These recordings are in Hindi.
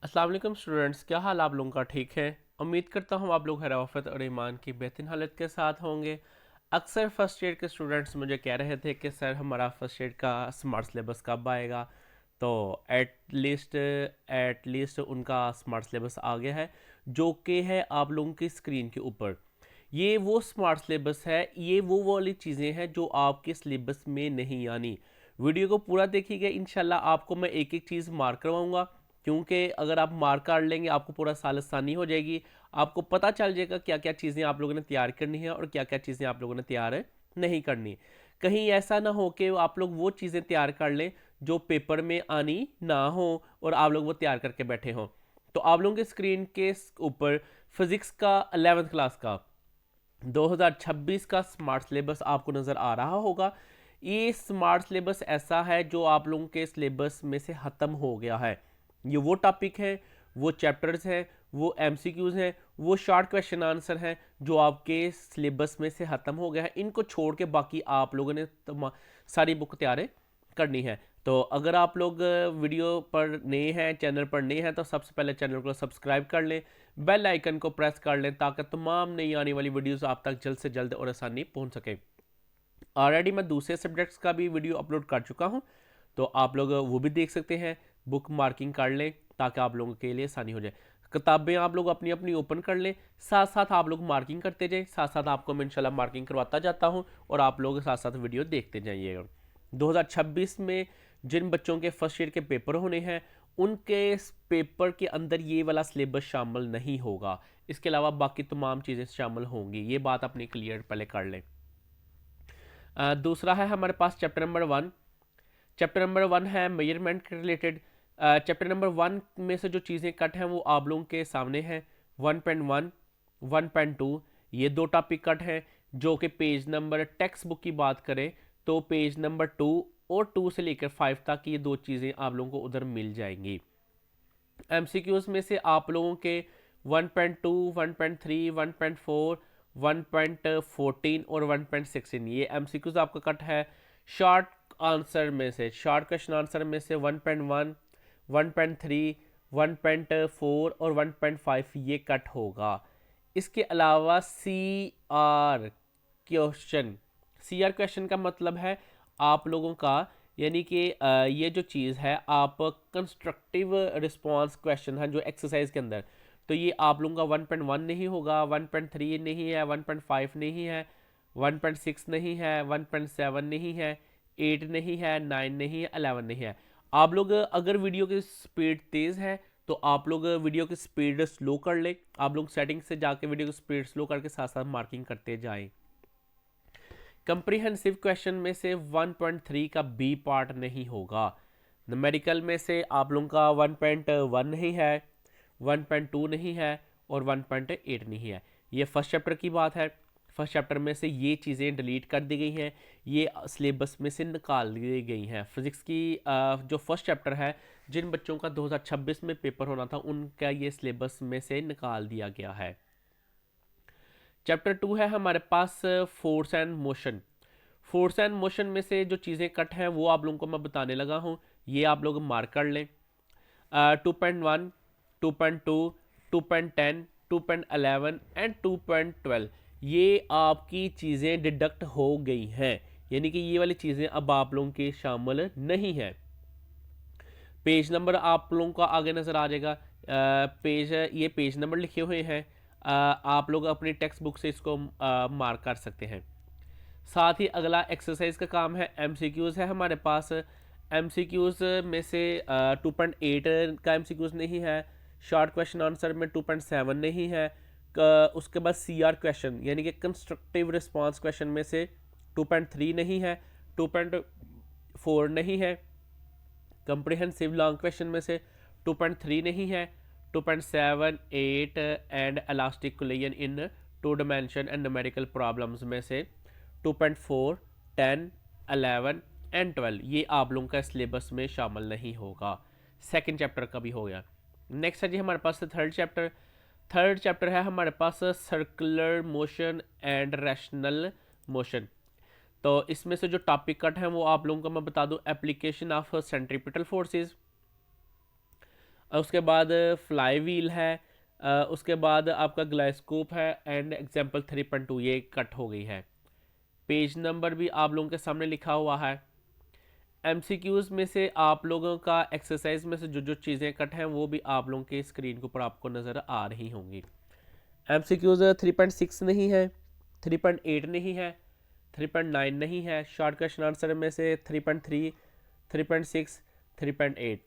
अस्सलाम वालेकुम स्टूडेंट्स, क्या हाल आप लोगों का? ठीक है। उम्मीद करता हूँ आप लोग खैर-ओ-आफ़ियत और ईमान की बेहतरीन हालत के साथ होंगे। अक्सर फर्स्ट ईयर के स्टूडेंट्स मुझे कह रहे थे कि सर हमारा फर्स्ट ईयर का स्मार्ट सिलेबस कब आएगा? तो एट लीस्ट उनका स्मार्ट सिलेबस आ गया है, जो कि है आप लोगों की स्क्रीन के ऊपर। ये वो स्मार्ट सिलेबस है, ये वो वाली चीज़ें हैं जो आपके सिलेबस में नहीं आनी। वीडियो को पूरा देखिएगा, इंशाल्लाह आपको मैं एक-एक चीज़ मार्क करवाऊँगा, क्योंकि अगर आप मार्क कर लेंगे आपको पूरा साल आसानी हो जाएगी। आपको पता चल जाएगा क्या-क्या चीज़ें आप लोगों ने तैयार करनी है और क्या-क्या चीज़ें आप लोगों ने तैयार नहीं करनी। कहीं ऐसा ना हो कि आप लोग वो चीज़ें तैयार कर लें जो पेपर में आनी ना हो और आप लोग वो तैयार करके बैठे हों। तो आप लोगों के स्क्रीन के ऊपर फिज़िक्स का 11th क्लास का 2026 का स्मार्ट सिलेबस आपको नज़र आ रहा होगा। ये स्मार्ट सिलेबस ऐसा है जो आप लोगों के सिलेबस में से ख़त्म हो गया है। ये वो टॉपिक हैं, वो चैप्टर्स हैं, वो एमसीक्यूज़ हैं, वो शॉर्ट क्वेश्चन आंसर हैं जो आपके सिलेबस में से ख़त्म हो गया है। इनको छोड़ के बाकी आप लोगों ने सारी बुक तैयार करनी है। तो अगर आप लोग वीडियो पर नए हैं, चैनल पर नए हैं, तो सबसे पहले चैनल को सब्सक्राइब कर लें, बेल आइकन को प्रेस कर लें ताकि तमाम नई आने वाली वीडियोस आप तक जल्द से जल्द और आसानी पहुंच सके। ऑलरेडी मैं दूसरे सब्जेक्ट्स का भी वीडियो अपलोड कर चुका हूं, तो आप लोग वो भी देख सकते हैं। बुक मार्किंग कर लें ताकि आप लोगों के लिए आसानी हो जाए। किताबें आप लोग अपनी अपनी ओपन कर लें, साथ साथ आप लोग मार्किंग करते जाएं, साथ साथ आपको मैं इंशाल्लाह मार्किंग करवाता जाता हूं और आप लोग साथ साथ वीडियो देखते जाइएगा। 2026 में जिन बच्चों के फर्स्ट ईयर के पेपर होने हैं, उनके पेपर के अंदर ये वाला सिलेबस शामिल नहीं होगा। इसके अलावा बाकी तमाम चीज़ें शामिल होंगी, ये बात अपनी क्लियर पहले कर लें। दूसरा है हमारे पास चैप्टर नंबर 1। चैप्टर नंबर 1 है मेजरमेंट के रिलेटेड। चैप्टर नंबर 1 में से जो चीज़ें कट हैं वो आप लोगों के सामने हैं। 1.1, 1.2, ये दो टॉपिक कट हैं, जो कि पेज नंबर टेक्स्ट बुक की बात करें तो पेज नंबर 2 और 2 से लेकर 5 तक ये दो चीज़ें आप लोगों को उधर मिल जाएंगी। एमसीक्यूज़ में से आप लोगों के 1.2, 1.3, 1.4, 1.14 और 1.16 ये एमसीक्यूज़ आपका कट है। शॉर्ट आंसर में से, शॉर्ट क्वेश्चन आंसर में से 1.1, 1.3, 1.4 और 1.5 ये कट होगा। इसके अलावा सी आर क्वेश्चन का मतलब है आप लोगों का, यानी कि ये जो चीज़ है आप कंस्ट्रक्टिव रिस्पॉन्स क्वेश्चन है जो एक्सरसाइज के अंदर, तो ये आप लोगों का 1.1 नहीं होगा, 1.3 नहीं है, 1.5 नहीं है, 1.6 नहीं है, 1.7 नहीं है, 8 नहीं है, 9 नहीं है, 11 नहीं है। आप लोग अगर वीडियो की स्पीड तेज़ है तो आप लोग वीडियो की स्पीड स्लो कर ले। आप लोग सेटिंग से जाके वीडियो की स्पीड स्लो करके साथ साथ मार्किंग करते जाएं। कंप्रीहेंसिव क्वेश्चन में से 1.3 का बी पार्ट नहीं होगा। न्यूमेरिकल में से आप लोगों का 1.1 नहीं है, 1.2 नहीं है और 1.8 नहीं है। ये फर्स्ट चैप्टर की बात है। फर्स्ट चैप्टर में से ये चीज़ें डिलीट कर दी गई हैं, ये सिलेबस में से निकाल दी गई हैं। फिज़िक्स की जो फर्स्ट चैप्टर है, जिन बच्चों का 2026 में पेपर होना था उनका ये सिलेबस में से निकाल दिया गया है। चैप्टर 2 है हमारे पास force and motion. Force and motion में से जो चीज़ें कट हैं वो आप लोगों को मैं बताने लगा हूँ, ये आप लोग मार्क कर लें। 2.1, 2.2, 2.10, 2.11 एंड 2.12 ये आपकी चीज़ें डिडक्ट हो गई हैं, यानी कि ये वाली चीज़ें अब आप लोगों की शामिल नहीं है। पेज नंबर आप लोगों का आगे नज़र आ जाएगा। ये पेज नंबर लिखे हुए हैं। आप लोग अपनी टेक्स्ट बुक से इसको मार्क कर सकते हैं। साथ ही अगला एक्सरसाइज का काम है, एमसीक्यूज़ है हमारे पास। एमसीक्यूज़ में से 2.8 का एमसीक्यूज़ नहीं है। शॉर्ट क्वेश्चन आंसर में 2.7 नहीं है। उसके बाद सीआर क्वेश्चन यानी कि कंस्ट्रक्टिव रिस्पांस क्वेश्चन में से 2.3 नहीं है, 2.4 नहीं है। कंप्रिहेंसिव लॉन्ग क्वेश्चन में से 2.3 नहीं है, 2.7, 8 and elastic collision in two dimension and numerical problems में से 2.4, 10, 11 एंड 12 ये आप लोगों का सिलेबस में शामिल नहीं होगा। सेकंड चैप्टर का भी हो गया। नेक्स्ट है जी हमारे पास थर्ड चैप्टर। थर्ड चैप्टर है हमारे पास circular motion and rational motion. तो इसमें से जो टॉपिक कट है वो आप लोगों को मैं बता दूं, एप्लीकेशन ऑफ सेंट्रीपिटल फोर्सेस। उसके बाद फ्लाई व्हील है, उसके बाद आपका ग्लाइस्कोप है एंड एग्जाम्पल 3.2 ये कट हो गई है। पेज नंबर भी आप लोगों के सामने लिखा हुआ है। एमसीक्यूज़ में से आप लोगों का एक्सरसाइज में से जो जो चीज़ें कट हैं वो भी आप लोगों के स्क्रीन के ऊपर आपको नज़र आ रही होंगी। एमसीक्यूज़ 3.6 नहीं है, 3.8 नहीं है, 3.9 नहीं है। शॉर्ट क्वेश्चन आंसर में से 3.3, 3.6, 3.8।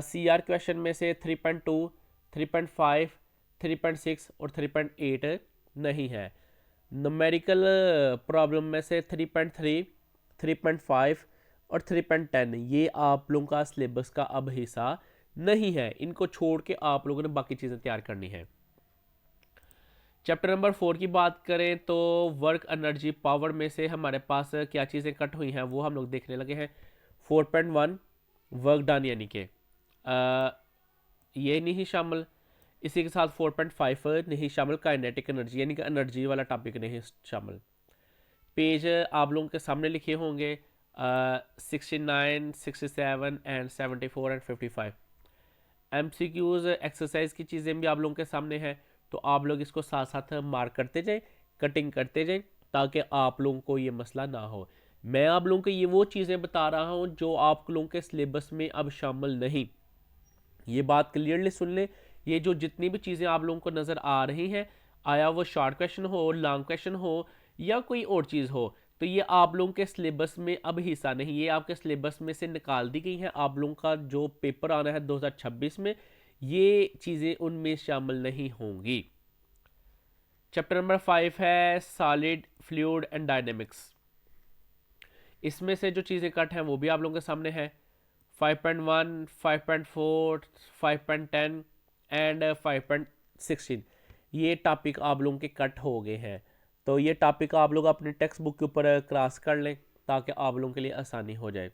CR क्वेश्चन में से 3.2, 3.5, 3.6 और 3.8 नहीं है। न्यूमेरिकल प्रॉब्लम में से 3.3, 3.5 और 3.10 ये आप लोगों का सिलेबस का अब हिस्सा नहीं है। इनको छोड़ के आप लोगों ने बाकी चीज़ें तैयार करनी है। चैप्टर नंबर 4 की बात करें तो वर्क एनर्जी पावर में से हमारे पास क्या चीज़ें कट हुई हैं वो हम लोग देखने लगे हैं। 4.1 वर्क डन यानी कि ये नहीं शामिल। इसी के साथ 4.5 नहीं शामिल, काइनेटिक एनर्जी यानी कि एनर्जी वाला टॉपिक नहीं शामिल। पेज आप लोगों के सामने लिखे होंगे 69, 67 एंड 74 एंड 55। MCQs एक्सरसाइज की चीज़ें भी आप लोगों के सामने हैं, तो आप लोग इसको साथ साथ मार्क करते जाएं, कटिंग करते जाएं, ताकि आप लोगों को ये मसला ना हो। मैं आप लोगों को ये वो चीज़ें बता रहा हूँ जो आप लोगों के सिलेबस में अब शामिल नहीं। ये बात क्लियरली सुन लें, ये जो जितनी भी चीज़ें आप लोगों को नज़र आ रही हैं, आया वो शॉर्ट क्वेश्चन हो, लॉन्ग क्वेश्चन हो या कोई और चीज़ हो, तो ये आप लोगों के सिलेबस में अब हिस्सा नहीं, ये आपके सिलेबस में से निकाल दी गई हैं। आप लोगों का जो पेपर आना है 2026 में, ये चीज़ें उनमें शामिल नहीं होंगी। चैप्टर नंबर 5 है सॉलिड फ्लूइड एंड डायनेमिक्स। इसमें से जो चीज़ें कट हैं वो भी आप लोगों के सामने है। 5.1, 5.4, 5.10 एंड 5.16 ये टॉपिक आप लोगों के कट हो गए हैं। तो ये टॉपिक आप लोग अपने टेक्स्ट बुक के ऊपर क्रॉस कर लें ताकि आप लोगों के लिए आसानी हो जाए।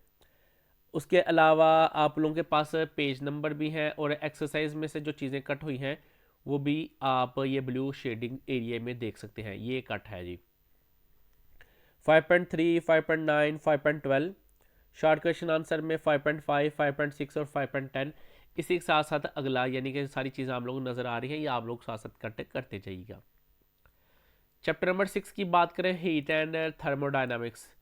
उसके अलावा आप लोगों के पास पेज नंबर भी हैं और एक्सरसाइज में से जो चीज़ें कट हुई हैं वो भी आप ये ब्लू शेडिंग एरिया में देख सकते हैं। ये कट है जी। 5.3, 5.9, 5.12 शॉर्ट क्वेश्चन आंसर में 5.5, 5.6 और 5.10। इसी के साथ साथ अगला यानी कि सारी चीज़ें आप लोग नज़र आ रही हैं, ये आप लोग साथ साथ कट करते जाइएगा। चैप्टर नंबर 6 की बात करें हीट एंड थर्मोडाइनमिक्स,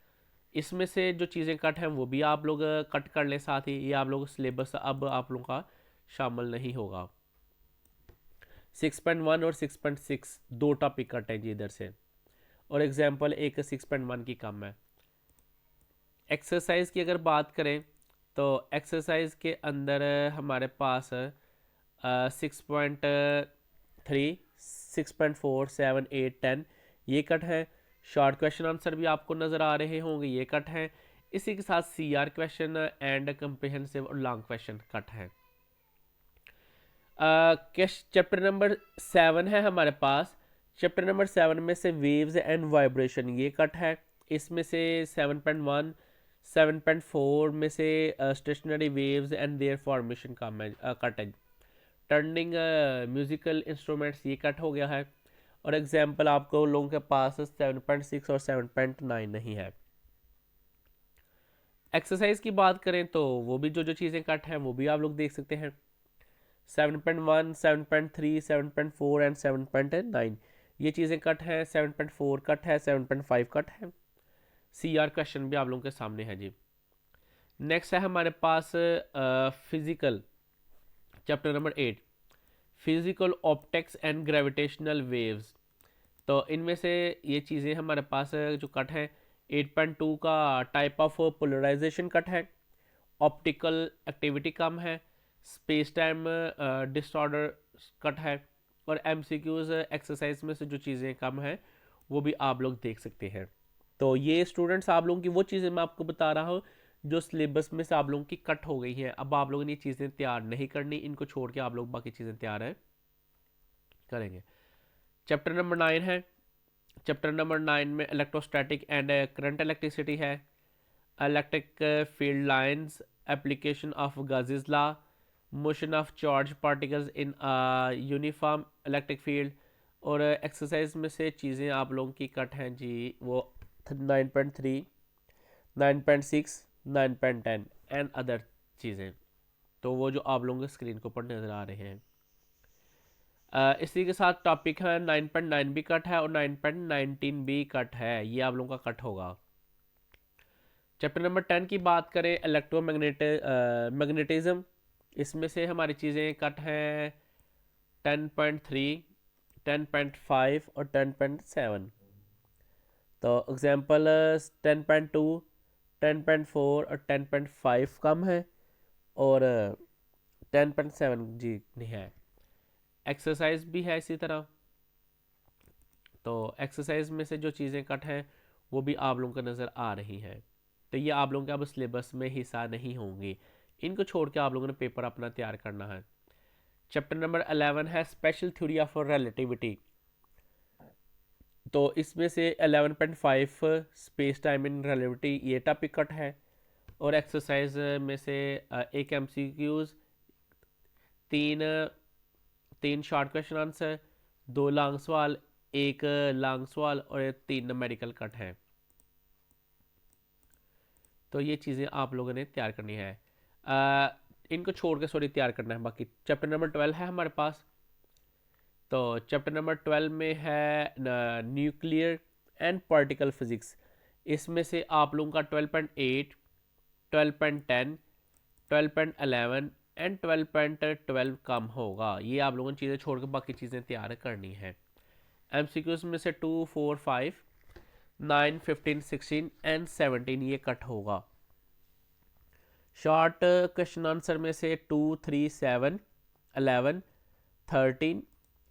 इसमें से जो चीज़ें कट हैं वो भी आप लोग कट कर लें, साथ ही ये आप लोग सिलेबस अब आप लोगों का शामिल नहीं होगा। 6.1 और 6.6 दो टॉपिक कट हैं जी इधर से, और एग्जाम्पल एक 6.1 की कम है। एक्सरसाइज की अगर बात करें तो एक्सरसाइज के अंदर हमारे पास 6.3, 6.4, 7, 8, 10 ये कट है। शॉर्ट क्वेश्चन आंसर भी आपको नज़र आ रहे होंगे, ये कट हैं। इसी के साथ CR क्वेश्चन एंड कंप्रिहेंसिव और लॉन्ग क्वेश्चन कट हैं। चैप्टर नंबर 7 है हमारे पास। चैप्टर नंबर 7 में से वेव्स एंड वाइब्रेशन ये कट है। इसमें से 7.1, 7.4 में से stationery waves and there formation का कट है। टर्निंग म्यूजिकल इंस्ट्रूमेंट्स ये कट हो गया है, और एग्जाम्पल आपको लोगों के पास 7.6 और 7.9 नहीं है। एक्सरसाइज की बात करें तो वो भी जो जो चीज़ें कट हैं वो भी आप लोग देख सकते हैं। 7.1, 7.3, 7.4 एंड 7.9 ये चीज़ें कट हैं। 7.4 कट है, 7.5 कट है। CR क्वेश्चन भी आप लोगों के सामने है जी। नेक्स्ट है हमारे पास physical, chapter number 8 physical optics and gravitational waves. तो इनमें से ये चीज़ें हमारे पास जो कट हैं 8.2 का टाइप ऑफ पोलराइजेशन कट है। ऑप्टिकल एक्टिविटी कम है। स्पेस टाइम डिसऑर्डर कट है। और MCQs एक्सरसाइज में से जो चीज़ें कम हैं वो भी आप लोग देख सकते हैं। तो ये स्टूडेंट्स आप लोगों की वो चीज़ें मैं आपको बता रहा हूँ जो सिलेबस में से आप लोगों की कट हो गई हैं। अब आप लोगों ने ये चीज़ें तैयार नहीं करनी, इनको छोड़ के आप लोग बाकी चीज़ें तैयार हैं करेंगे। चैप्टर नंबर 9 है। चैप्टर नंबर 9 में इलेक्ट्रोस्टैटिक एंड करंट इलेक्ट्रिसिटी है। Electric field lines, application of Gauss's law, motion of charge particles in uniform electric field. और एक्सरसाइज में से चीज़ें आप लोगों की कट हैं जी वो 9.3, 9.6, 9.10 एंड अदर चीज़ें। तो वो जो आप लोगों के स्क्रीन के ऊपर नज़र आ रहे हैं। इसी के साथ टॉपिक है 9.9 भी कट है और 9.19 भी कट है, ये आप लोगों का कट होगा। चैप्टर नंबर 10 की बात करें, मैग्नेटिज्म, इसमें से हमारी चीज़ें कट हैं 10.3, 10.5 और 10.7। तो एग्जांपल 10.2, 10.4 और 10.5 कम है और 10.7 जी नहीं है। एक्सरसाइज भी है इसी तरह। तो एक्सरसाइज में से जो चीज़ें कट हैं वो भी आप लोगों को नज़र आ रही हैं। तो ये आप लोगों के अब सिलेबस में हिस्सा नहीं होंगी, इनको छोड़ के आप लोगों ने पेपर अपना तैयार करना है। चैप्टर नंबर 11 है स्पेशल थ्योरी ऑफ रिलेटिविटी। तो इसमें से 11.5 स्पेस टाइम इन रिलेटिविटी ये टॉपिक कट है और एक्सरसाइज में से एक एमसीक्यूज, तीन शॉर्ट क्वेश्चन आंसर, 2 लॉन्ग सवाल, एक लॉन्ग सवाल और 3 मेडिकल कट है। तो ये चीज़ें आप लोगों ने तैयार करनी है, इनको छोड़ के सॉरी तैयार करना है। बाकी चैप्टर नंबर 12 है हमारे पास। तो चैप्टर नंबर 12 में है न्यूक्लियर एंड पार्टिकल फिजिक्स। इसमें से आप लोगों का 12.8, 12.10, 12.11 एंड 12.12 कम होगा। ये आप लोगों ने चीज़ें छोड़ के बाकी चीज़ें तैयार करनी है। एमसीक्यूज में से 2, 4, 5, 9, 15, 16 एंड 17 ये कट होगा। शॉर्ट क्वेश्चन आंसर में से 2, 3, 7, 11, 13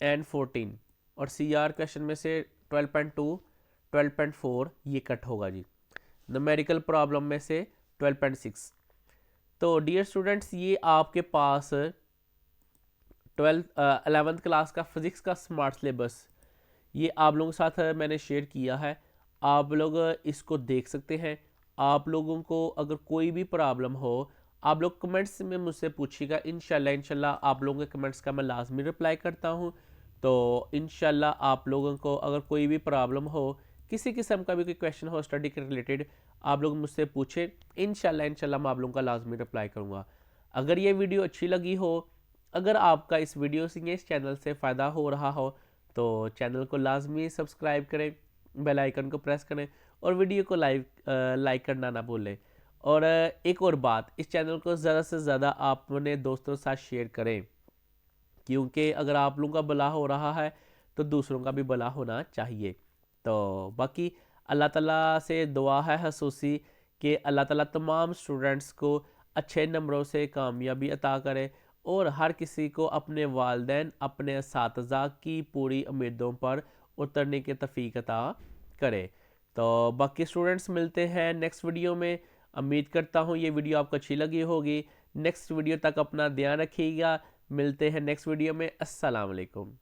एंड 14 और सीआर क्वेश्चन में से 12.2, 12.4 ये कट होगा जी। न्यूमेरिकल प्रॉब्लम में से 12.6। तो डियर स्टूडेंट्स, ये आपके पास 11th क्लास का फिज़िक्स का स्मार्ट सिलेबस ये आप लोगों के साथ मैंने शेयर किया है। आप लोग इसको देख सकते हैं। आप लोगों को अगर कोई भी प्रॉब्लम हो आप लोग कमेंट्स में मुझसे पूछिएगा। इंशाल्लाह आप लोगों के कमेंट्स का मैं लाजमी रिप्लाई करता हूँ। तो इंशाल्लाह आप लोगों को अगर कोई भी प्रॉब्लम हो, किसी किस्म का भी कोई क्वेश्चन हो स्टडी के रिलेटेड, आप लोग मुझसे पूछें। इंशाल्लाह मैं आप लोगों का लाजमी रिप्लाई करूँगा। अगर ये वीडियो अच्छी लगी हो, अगर आपका इस वीडियो से इस चैनल से फ़ायदा हो रहा हो तो चैनल को लाजमी सब्सक्राइब करें, बेल आइकन को प्रेस करें और वीडियो को लाइक करना ना भूलें। और एक और बात, इस चैनल को ज़्यादा से ज़्यादा आप अपने दोस्तों के साथ शेयर करें, क्योंकि अगर आप लोगों का भला हो रहा है तो दूसरों का भी भला होना चाहिए। तो बाकी अल्लाह ताला से दुआ है खसूसी कि अल्लाह ताला तमाम स्टूडेंट्स को अच्छे नंबरों से कामयाबी अता करे और हर किसी को अपने वालिदैन अपने असातिज़ा की पूरी उम्मीदों पर उतरने की तौफीक अता करे। तो बाकी स्टूडेंट्स मिलते हैं नेक्स्ट वीडियो में। उम्मीद करता हूँ ये वीडियो आपको अच्छी लगी होगी। नेक्स्ट वीडियो तक अपना ध्यान रखिएगा। मिलते हैं नेक्स्ट वीडियो में। अस्सलाम वालेकुम।